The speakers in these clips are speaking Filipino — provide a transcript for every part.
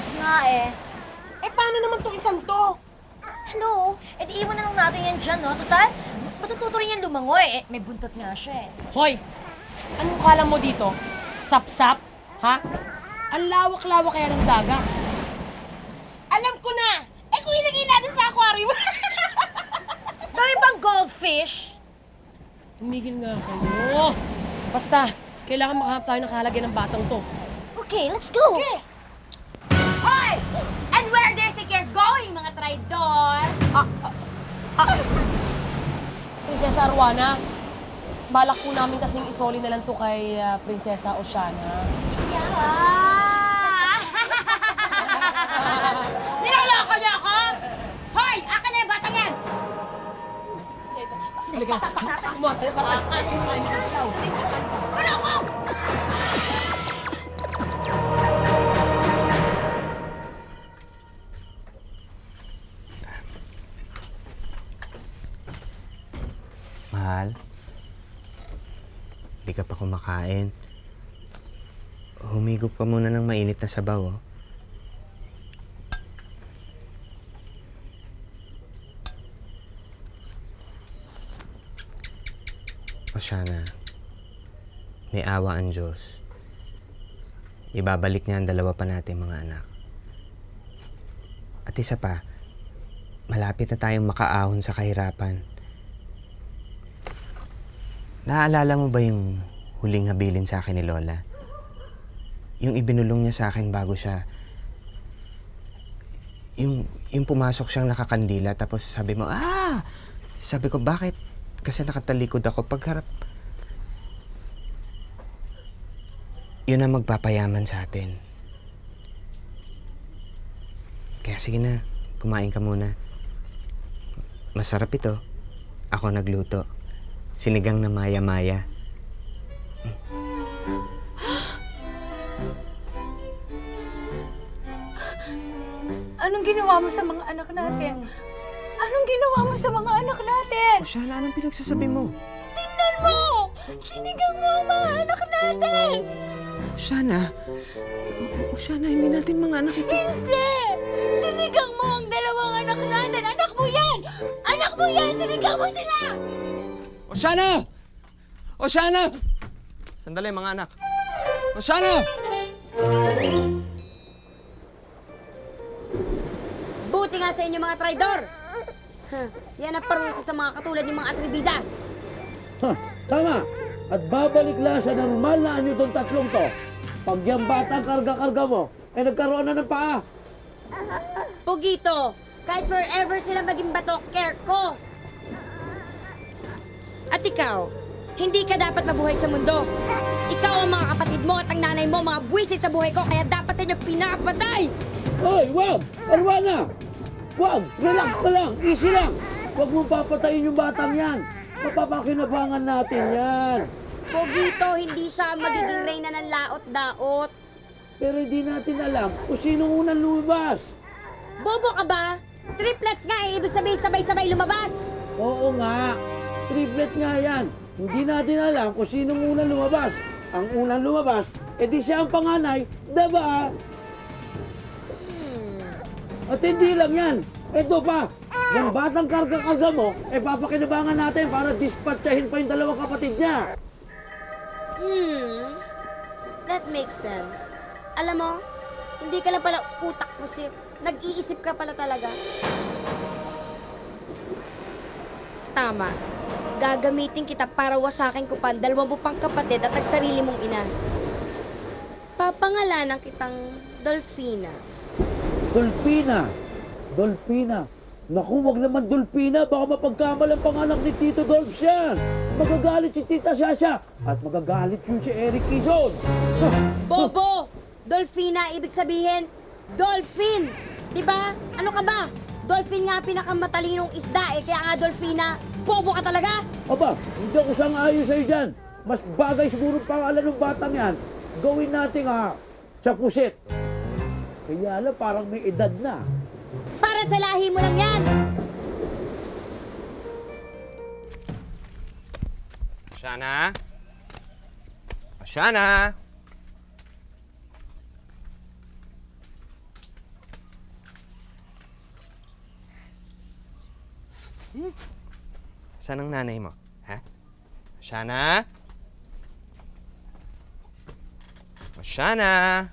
Relax nga eh. Eh, paano naman tong isang to? Ano? Eh di iwan na lang natin yan dyan, no? Total, matututo rin yan lumangoy. Eh, may buntot nga siya eh. Hoy, anong kala mo dito? Sap-sap? Ha? Ang lawak-lawak kaya ng dagat. Alam ko na! Eh, kung ilagay natin sa aquarium. Dami bang goldfish? Tumigil nga kayo. Basta, kailangan makahanap tayo ng kahalagyan ng batang to. Okay, let's go! Okay. Hoy! And where do you think you're going, mga traidor? Prinsesa Arwana, balak po namin kasing isoli na lang to kay Prinsesa Oceana. Yeah! Niloloko niyo ako? Hoy! Akin na yung batang yan! Halika, kumawa tayo para akas mo tayo magsilaw. Kulo ko! Mahal, di ka pa kumakain. Humigop ka muna ng mainit na sabaw, oh. O sana, may awa ang Diyos. Ibabalik niya ang dalawa pa natin mga anak. At isa pa, malapit na tayong makaahon sa kahirapan. Naaalala mo ba yung huling habilin sa akin ni Lola? Yung ibinulong niya sa akin bago siya... Yung pumasok siyang nakakandila tapos sabi mo, ah! Sabi ko, bakit? Kasi nakatalikod ako pagharap. Yun ang magpapayaman sa atin. Kaya sige na, kumain ka muna. Masarap ito. Ako nagluto. Sinigang na maya-maya. Anong ginawa mo sa mga anak natin? Anong ginawa mo sa mga anak natin? O siya, anong pinagsasabi mo? Tingnan mo! Sinigang mo ang mga anak natin! O siya na, hindi natin mga anak ito. Hindi! Sinigang mo ang dalawang anak natin! Anak mo yan! Anak mo yan! Sinigang mo sila! Oshana! Oshana! Sandali, mga anak. Oshana! Buti nga sa inyo, mga traidor! Yan ang parusa sa mga katulad ng mga atribida. Ha, tama. At babalik lang sa normal na anyo tong tatlong to. Pag yung batang karga-karga mo, eh nagkaroon na ng paa. Pugito, kahit forever sila maging batok, care ko. At ikaw, hindi ka dapat mabuhay sa mundo. Ikaw ang mga kapatid mo at ang nanay mo, mga buwisit sa buhay ko, kaya dapat sa inyo pinapatay! Hoy, wag! Arwana! Wag! Relax ka lang! Easy lang! Huwag mong papatayin yung batang yan. Mapapakinabangan natin yan. Pugito, hindi siya magiging reyna ng laot-daot. Pero hindi natin alam kung sinong unang lumabas. Bobo ka ba? Triplets nga eh, ibig sabihin sabay-sabay lumabas. Oo nga. Triplet nga yan. Hindi natin alam kung sinong unang lumabas. Ang unang lumabas, edi siya ang panganay, diba? At hindi lang yan. Ito pa, yung batang karga-karga mo, papakinabangan natin para dispatchahin pa yung dalawang kapatid niya. That makes sense. Alam mo, hindi ka lang pala utak pusit. Nag-iisip ka pala talaga. Tama. Gagamitin kita para wasakin ko pa ang dalawang mo pang kapatid at ang sarili mong ina. Papangalanan kitang Dolphina. Dolpina! Dolpina! Naku, wag naman Dolpina. Baka mapagkamalang panganak ni Tito Dolph yan. Magagalit si Tita Sasha. At magagalit yun si Eric Quezon. Bobo! Dolphina, ibig sabihin, dolphin! Diba? Ano ka ba? Dolphin nga pinakamatalinong isda eh, kaya nga Dolphina, bobo ka talaga! Aba, hindi ako sang-ayon sa'yo dyan. Mas bagay siguro pangalan ng batang yan. Gawin natin sa pusit. Kaya lang, parang may edad na. Para sa lahi mo lang yan! Oshana? Oshana? Saan ang nanay mo? Ha? Shana? O, Shana?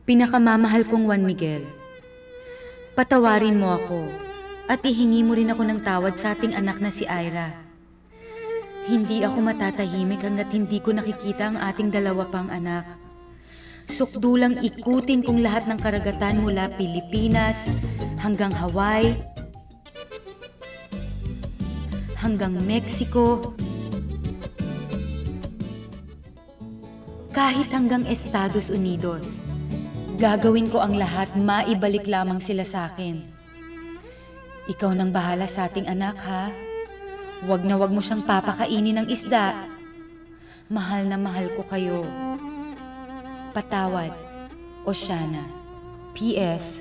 Pinakamamahal kong Juan Miguel, patawarin mo ako at ihingi mo rin ako ng tawad sa ating anak na si Ira. Hindi ako matatahimik hanggat hindi ko nakikita ang ating dalawa pang anak. Sukdulang ikutin kong lahat ng karagatan mula Pilipinas hanggang Hawaii, hanggang Mexico, kahit hanggang Estados Unidos. Gagawin ko ang lahat, maibalik lamang sila sa akin. Ikaw nang bahala sa ating anak, ha? Huwag na huwag mo siyang papakainin ng isda. Mahal na mahal ko kayo. Patawad, Oceana. P.S.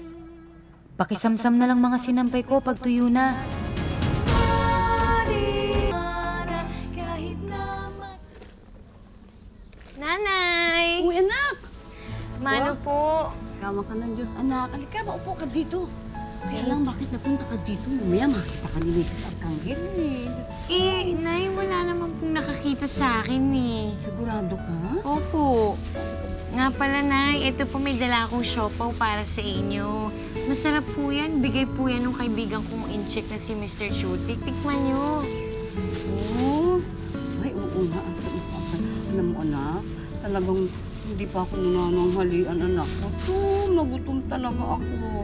Pakisamsam na lang mga sinampay ko pag tuyo na. Nanay! Uy, anak! Mano po? Kama ka ng Diyos, anak. Halika, maupo ka dito. Kaya lang, bakit napunta ka dito? Mamaya makita ka ni Mrs. Arcangel eh. Eh, Nay, wala naman pong nakakita sa akin eh. Sigurado ka? Opo. Nga pala, Nay, ito po may dala akong siopaw para sa inyo. Masarap po yan. Bigay po yan ng kaibigan kong in-check na si Mr. Chutik. Tikman nyo. Oo. Ay, oo nga. Alam mo, anak, talagang hindi pa ako nananghalian, anak ko. Nagutom talaga ako.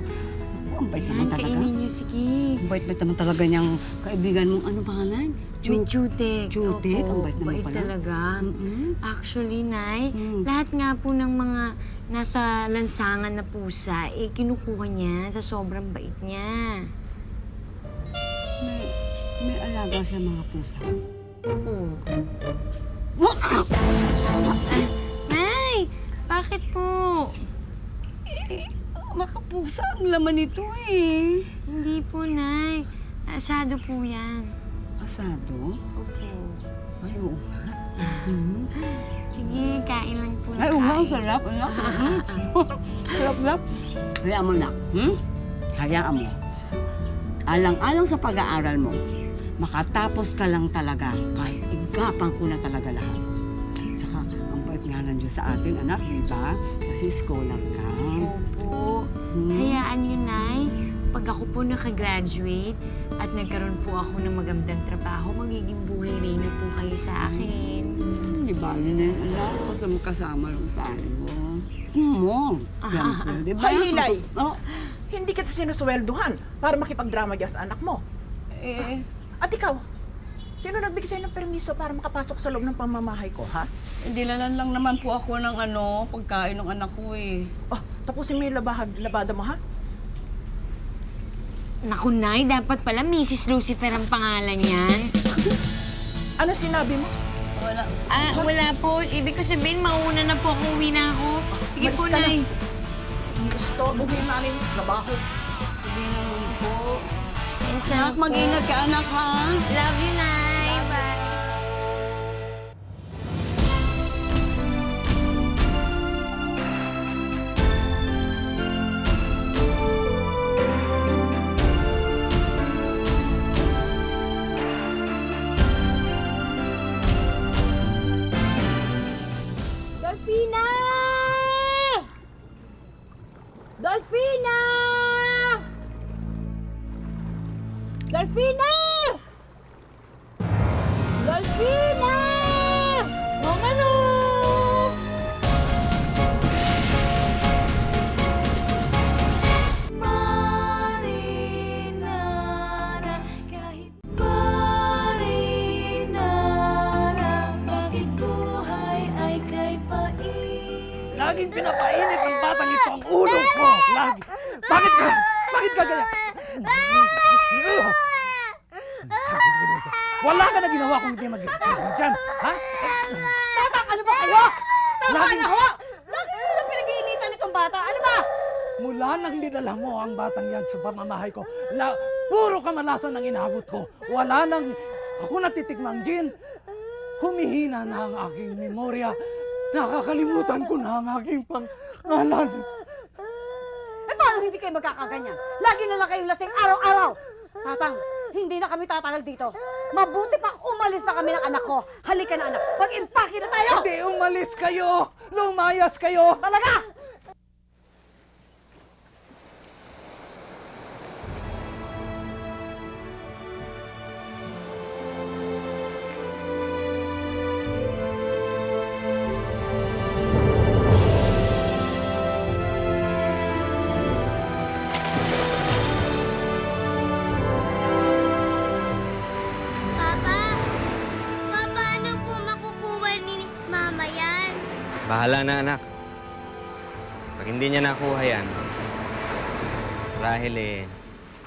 Ako, ang bait naman Yan, talaga. kainin nyo, sige. Ang bait naman talaga niyang kaibigan mong ano pangalan? Chutik. Chutik? Opo, Ang bait naman bait pala. talaga. Mm-mm. Actually, Nay, Mm. lahat nga po ng mga nasa lansangan na pusa, eh, kinukuha niya sa sobrang bait niya. May alaga siya mga pusa. Oo. Nay, bakit po? Makapusa ang laman nito eh. Hindi po, Nay. Asado po yan. Asado? Opo. Ay, oo nga. Sige, kain lang po na Ay, oo nga, ang kain. sarap. Anak. Sarap. Hayaan mo na. Hayaan mo. Alang-alang sa pag-aaral mo, makatapos ka lang talaga kahit igapang ko na talaga lahat. Tsaka, ang bait nga ng Diyos sa atin, anak, di ba? Kasi scholar ka. Opo. Hayaan niyo, Nay. Pag ako po nakagraduate at nagkaroon po ako ng magandang trabaho, magiging buhay rin na po kayo sa akin. Di ba, na yung anak ko sa magkasama lang tayo. Mo. Siyempre, di ba? Ay, Lilay! Oh, Hindi kita sinusweldohan para makipagdrama dyan sa anak mo. eh, At ikaw, sino nagbigay sa'yo ng permiso para makapasok sa loob ng pamamahay ko, ha? dilalan lang naman po ako ng pagkain ng anak ko eh. Oh, tapusin mo yung labada mo, ha? Naku, Nay, dapat pala Mrs. Lucifer ang pangalan niyan. Ano sinabi mo? Wala. Wala po. Ibig ko sabihin, mauna na po ako, uwi na ako. Sige Umalis po, ka na. Nay. Gusto, buhin namin yung trabaho. Hindi naman po. Pasensya na Anak, po. mag-ingat ka anak ha. Love you, Nay. Bye. Dolphina! Dolphina! Dolphina! Dolphina! Mamalo! Marinara, kahit marinara, bakit buhay ay kay pait? Laging pinapainit ang batang ito ang ulo ko. Lagi. Bakit ka? Bakit ka ganyan? Wala ka na ginawa kung hindi mag-isip dyan. Ha? Ano ba kayo? Laging... Bakit mo lang pinag-iinitan itong bata? Ano ba? Mula nang dinala mo ang batang yan sa pamamahay ko, na puro kamalasan ang inabot ko. Wala nang ako natitikmang gin. Humihina na ang aking memorya. Nakakalimutan ko na ang aking pangalan. Eh, paano hindi kayo magkakaganyan? Lagi na lang kayong lasing araw-araw. Tatang, hindi na kami tatagal dito. Mabuti pa umalis na kami ng anak ko. Halika na, anak. Mag-impake na tayo! Hindi umalis kayo! Lumayas kayo! Talaga! Papa, paano po makukuha ni Mama yan? Bahala na, anak. Pag hindi niya nakuha yan, dahil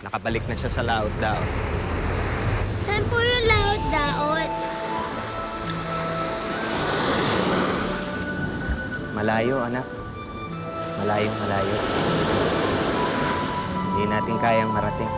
nakabalik na siya sa laot-daot. Saan po yung laot-daot? Malayo, anak. Malayong malayo. Hindi natin kayang marating.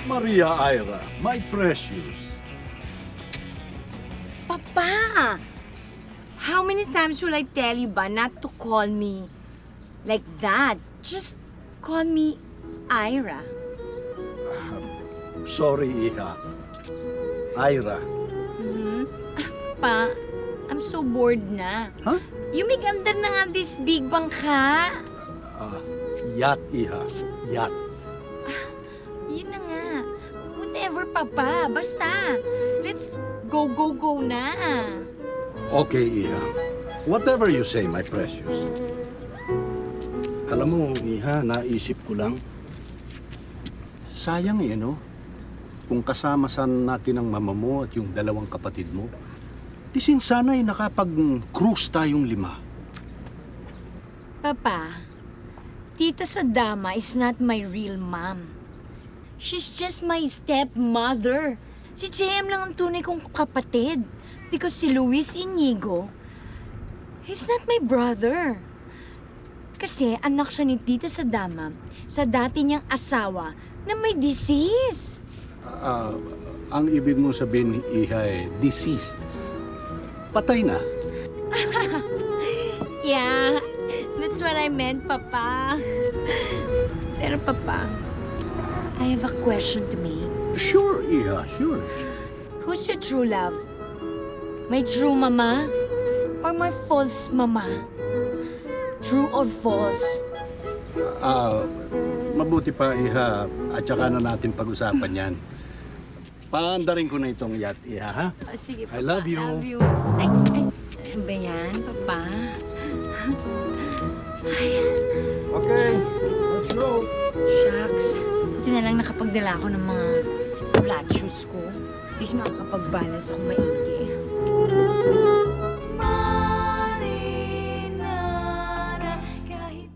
Maria Ira, my precious. Papa! How many times will I tell you ba not to call me like that? Just call me Ira. Sorry, Iha. Ira. Pa, I'm so bored na. Huh? You make under na nga this big bangka. Yacht, Iha. Yacht. Yun na nga. Whatever, Papa. Basta. Let's go na. Okay, Iha. Whatever you say, my precious. Alam mo, Iha, naisip ko lang. Sayang no? Kung kasama sana natin ang mama mo at yung dalawang kapatid mo, di sana'y nakapag-cruise tayong 5. Papa, Tita Sadama is not my real mom. She's just my stepmother. Si JM lang ang tunay kong kapatid. Because si Luis Inigo, he's not my brother. Kasi anak siya ni Tita Sadama sa dati niyang asawa na may disease. Ang ibig mong sabihin, Iha, deceased. Patay na. Yeah, that's what I meant, Papa. Pero Papa, I have a question to make. Sure, Iha, sure. Who's your true love? My true mama or my false mama? True or false? Mabuti pa, Iha, at saka na natin pag-usapan yan. Paandarin ko na itong yacht, Iha, ha? Oh, sige, Papa. I love you. Love you. Ay, ano ba yan, Papa? Ay, Okay, let's go. shucks. Buti na lang nakapagdala ako ng mga flat shoes ko. At least makakapag-balance ako maigi.